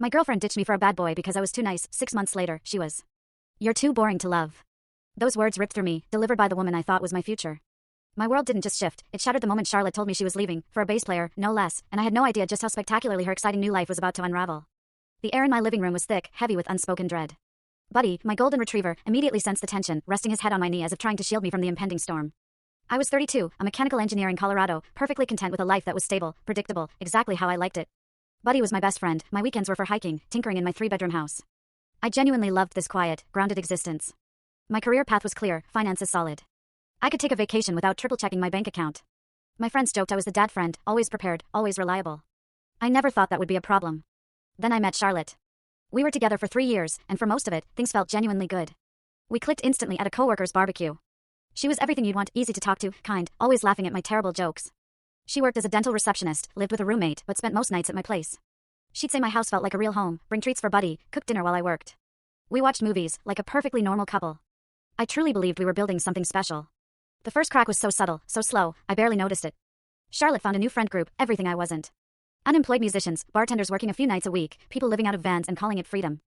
My girlfriend ditched me for a bad boy because I was too nice. 6 months later, she was. You're too boring to love. Those words ripped through me, delivered by the woman I thought was my future. My world didn't just shift, it shattered the moment Charlotte told me she was leaving, for a bass player, no less, and I had no idea just how spectacularly her exciting new life was about to unravel. The air in my living room was thick, heavy with unspoken dread. Buddy, my golden retriever, immediately sensed the tension, resting his head on my knee as if trying to shield me from the impending storm. I was 32, a mechanical engineer in Colorado, perfectly content with a life that was stable, predictable, exactly how I liked it. Buddy was my best friend, my weekends were for hiking, tinkering in my 3-bedroom house. I genuinely loved this quiet, grounded existence. My career path was clear, finances solid. I could take a vacation without triple-checking my bank account. My friends joked I was the dad friend, always prepared, always reliable. I never thought that would be a problem. Then I met Charlotte. We were together for 3 years, and for most of it, things felt genuinely good. We clicked instantly at a coworker's barbecue. She was everything you'd want, easy to talk to, kind, always laughing at my terrible jokes. She worked as a dental receptionist, lived with a roommate, but spent most nights at my place. She'd say my house felt like a real home, bring treats for Buddy, cook dinner while I worked. We watched movies, like a perfectly normal couple. I truly believed we were building something special. The first crack was so subtle, so slow, I barely noticed it. Charlotte found a new friend group, everything I wasn't. Unemployed musicians, bartenders working a few nights a week, people living out of vans and calling it freedom.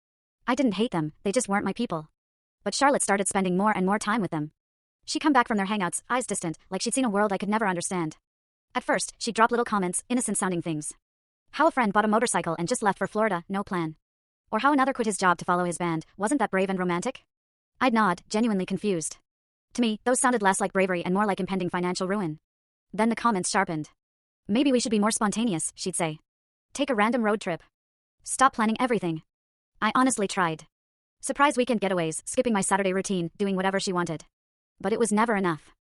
I didn't hate them, they just weren't my people. But Charlotte started spending more and more time with them. She'd come back from their hangouts, eyes distant, like she'd seen a world I could never understand. At first, she'd drop little comments, innocent-sounding things. How a friend bought a motorcycle and just left for Florida, no plan. Or how another quit his job to follow his band, wasn't that brave and romantic? I'd nod, genuinely confused. To me, those sounded less like bravery and more like impending financial ruin. Then the comments sharpened. Maybe we should be more spontaneous, she'd say. Take a random road trip. Stop planning everything. I honestly tried. Surprise weekend getaways, skipping my Saturday routine, doing whatever she wanted. But it was never enough.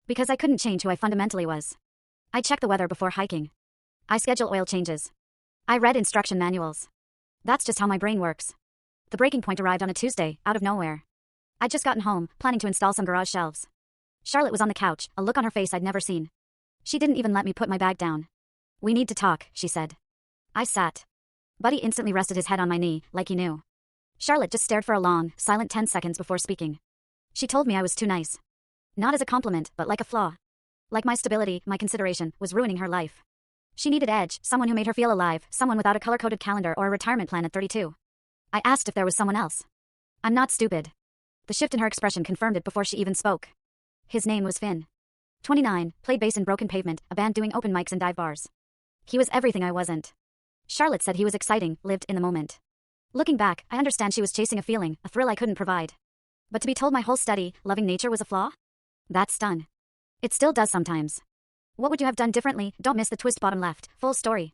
Because I couldn't change who I fundamentally was. I checked the weather before hiking. I schedule oil changes. I read instruction manuals. That's just how my brain works. The breaking point arrived on a Tuesday, out of nowhere. I'd just gotten home, planning to install some garage shelves. Charlotte was on the couch, a look on her face I'd never seen. She didn't even let me put my bag down. We need to talk, she said. I sat. Buddy instantly rested his head on my knee, like he knew. Charlotte just stared for a long, silent 10 seconds before speaking. She told me I was too nice. Not as a compliment, but like a flaw. Like my stability, my consideration, was ruining her life. She needed edge, someone who made her feel alive, someone without a color-coded calendar or a retirement plan at 32. I asked if there was someone else. I'm not stupid. The shift in her expression confirmed it before she even spoke. His name was Finn. 29, played bass in Broken Pavement, a band doing open mics and dive bars. He was everything I wasn't. Charlotte said he was exciting, lived in the moment. Looking back, I understand she was chasing a feeling, a thrill I couldn't provide. But to be told my whole steady, loving nature was a flaw? That stung. It still does sometimes. What would you have done differently? Don't miss the twist bottom left. Full story.